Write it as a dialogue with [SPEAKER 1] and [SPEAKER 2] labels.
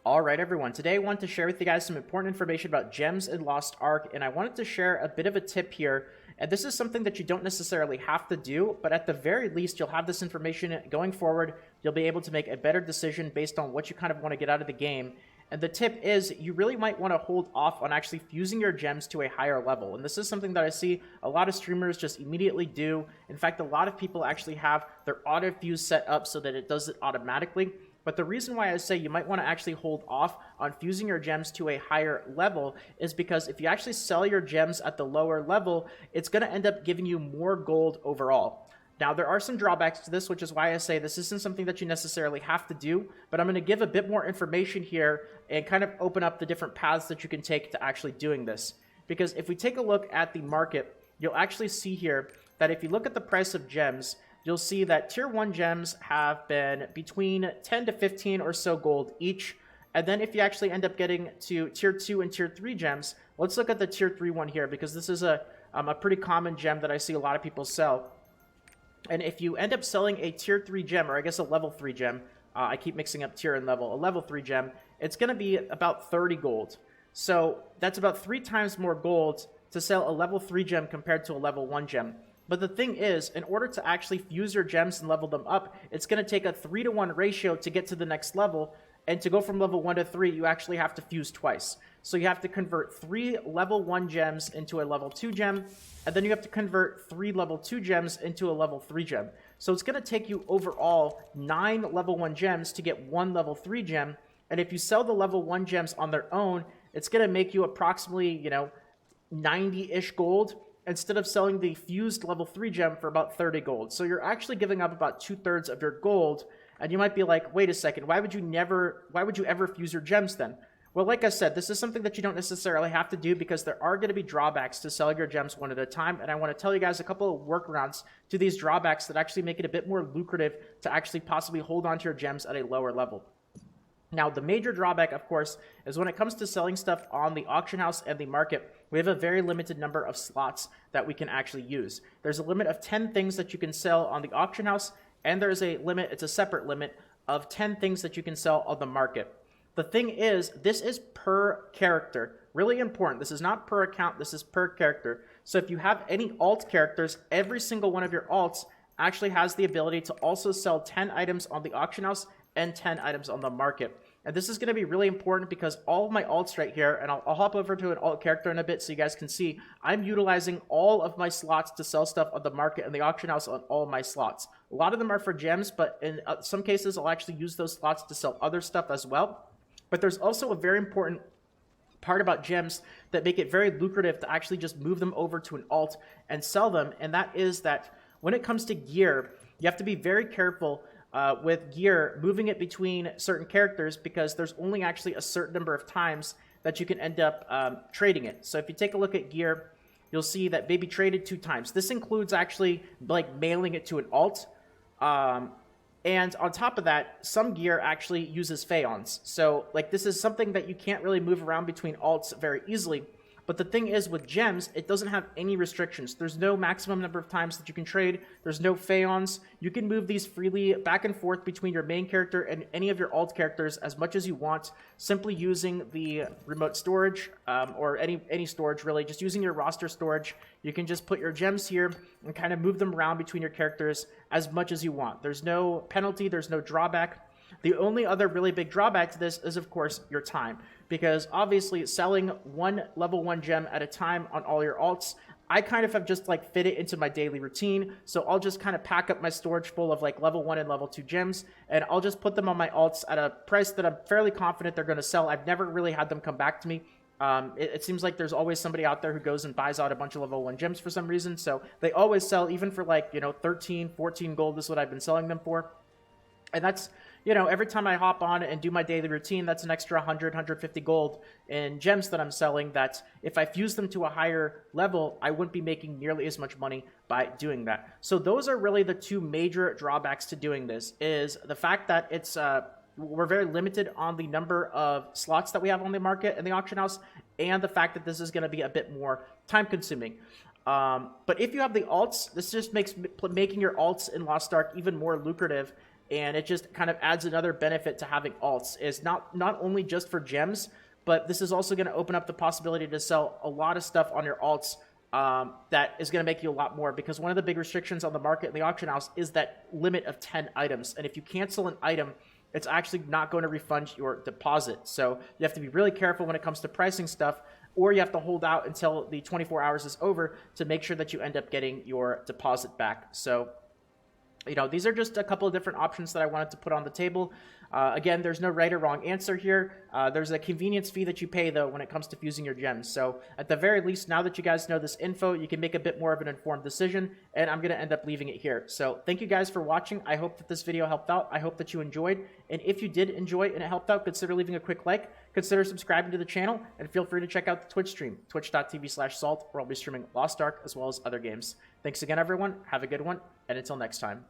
[SPEAKER 1] Alright everyone, today I want to share with you guys some important information about gems in Lost Ark, and I wanted to share a bit of a tip here, and this is something that you don't necessarily have to do, but at the very least you'll have this information going forward. You'll be able to make a better decision based on what you kind of want to get out of the game. And the tip is you really might want to hold off on actually fusing your gems to a higher level. And this is something that I see a lot of streamers just immediately do. In fact, a lot of people actually have their auto fuse set up so that it does it automatically. But the reason why I say you might want to actually hold off on fusing your gems to a higher level is because if you actually sell your gems at the lower level, it's going to end up giving you more gold overall. Now, there are some drawbacks to this, which is why I say this isn't something that you necessarily have to do, but I'm going to give a bit more information here and kind of open up the different paths that you can take to actually doing this. Because if we take a look at the market, you'll actually see here that if you look at the price of gems, you'll see that tier 1 gems have been between 10 to 15 or so gold each. And then if you actually end up getting to tier 2 and tier 3 gems, let's look at the tier 3 one here, because this is a pretty common gem that I see a lot of people sell. And if you end up selling a tier 3 gem, or I guess a level 3 gem, I keep mixing up tier and level, a level 3 gem, it's going to be about 30 gold. So that's about 3 times more gold to sell a level 3 gem compared to a level 1 gem. But the thing is, in order to actually fuse your gems and level them up, it's going to take a 3-to-1 ratio to get to the next level. And to go from level 1 to 3, you actually have to fuse twice. So you have to convert 3 level 1 gems into a level 2 gem, and then you have to convert 3 level 2 gems into a level 3 gem. So it's going to take you overall 9 level 1 gems to get 1 level 3 gem. And if you sell the level 1 gems on their own, it's going to make you approximately, 90-ish gold, instead of selling the fused level 3 gem for about 30 gold. So you're actually giving up about 2/3 of your gold. And you might be like, wait a second, why would you ever fuse your gems then? Well, like I said, this is something that you don't necessarily have to do because there are going to be drawbacks to selling your gems one at a time. And I want to tell you guys a couple of workarounds to these drawbacks that actually make it a bit more lucrative to actually possibly hold on to your gems at a lower level. Now, the major drawback, of course, is when it comes to selling stuff on the auction house and the market, we have a very limited number of slots that we can actually use. There's a limit of 10 things that you can sell on the auction house, and there's a limit, it's a separate limit, of 10 things that you can sell on the market. The thing is, this is per character. Really important. This is not per account, this is per character. So if you have any alt characters, every single one of your alts actually has the ability to also sell 10 items on the auction house and 10 items on the market. And this is going to be really important because all of my alts right here, and I'll hop over to an alt character in a bit so you guys can see, I'm utilizing all of my slots to sell stuff on the market and the auction house on all of my slots. A lot of them are for gems, but in some cases I'll actually use those slots to sell other stuff as well. But there's also a very important part about gems that make it very lucrative to actually just move them over to an alt and sell them, and that is that when it comes to gear, you have to be very careful with gear, moving it between certain characters, because there's only actually a certain number of times that you can end up trading it. So if you take a look at gear, you'll see that Baby traded 2 times. This includes actually like mailing it to an alt. And on top of that, some gear actually uses Phaons. So like this is something that you can't really move around between alts very easily. But the thing is, with gems, it doesn't have any restrictions. There's no maximum number of times that you can trade. There's no Phaons. You can move these freely back and forth between your main character and any of your alt characters as much as you want, simply using the remote storage, or any storage really, just using your roster storage. You can just put your gems here and kind of move them around between your characters as much as you want. There's no penalty, there's no drawback. The only other really big drawback to this is, of course, your time. Because obviously selling one level 1 gem at a time on all your alts, I kind of have just like fit it into my daily routine. So I'll just kind of pack up my storage full of like level 1 and level 2 gems, and I'll just put them on my alts at a price that I'm fairly confident they're going to sell. I've never really had them come back to me. It seems like there's always somebody out there who goes and buys out a bunch of level 1 gems for some reason. So they always sell, even for like, 13, 14 gold is what I've been selling them for. And that's, every time I hop on and do my daily routine, that's an extra 100, 150 gold in gems that I'm selling that if I fuse them to a higher level, I wouldn't be making nearly as much money by doing that. So those are really the 2 major drawbacks to doing this, is the fact that it's we're very limited on the number of slots that we have on the market and the auction house, and the fact that this is going to be a bit more time consuming. But if you have the alts, this just makes making your alts in Lost Ark even more lucrative. and it just kind of adds another benefit to having alts. Is not only just for gems, but this is also going to open up the possibility to sell a lot of stuff on your alts that is going to make you a lot more, because one of the big restrictions on the market in the auction house is that limit of 10 items. And if you cancel an item, it's actually not going to refund your deposit. So you have to be really careful when it comes to pricing stuff, or you have to hold out until the 24 hours is over to make sure that you end up getting your deposit back. So, you know, these are just a couple of different options that I wanted to put on the table. Again, there's no right or wrong answer here. There's a convenience fee that you pay, though, when it comes to fusing your gems. So at the very least, now that you guys know this info, you can make a bit more of an informed decision, and I'm going to end up leaving it here. So thank you guys for watching. I hope that this video helped out. I hope that you enjoyed. And if you did enjoy and it helped out, consider leaving a quick like, consider subscribing to the channel, and feel free to check out the Twitch stream, twitch.tv/salt, where I'll be streaming Lost Ark as well as other games. Thanks again, everyone. Have a good one, and until next time.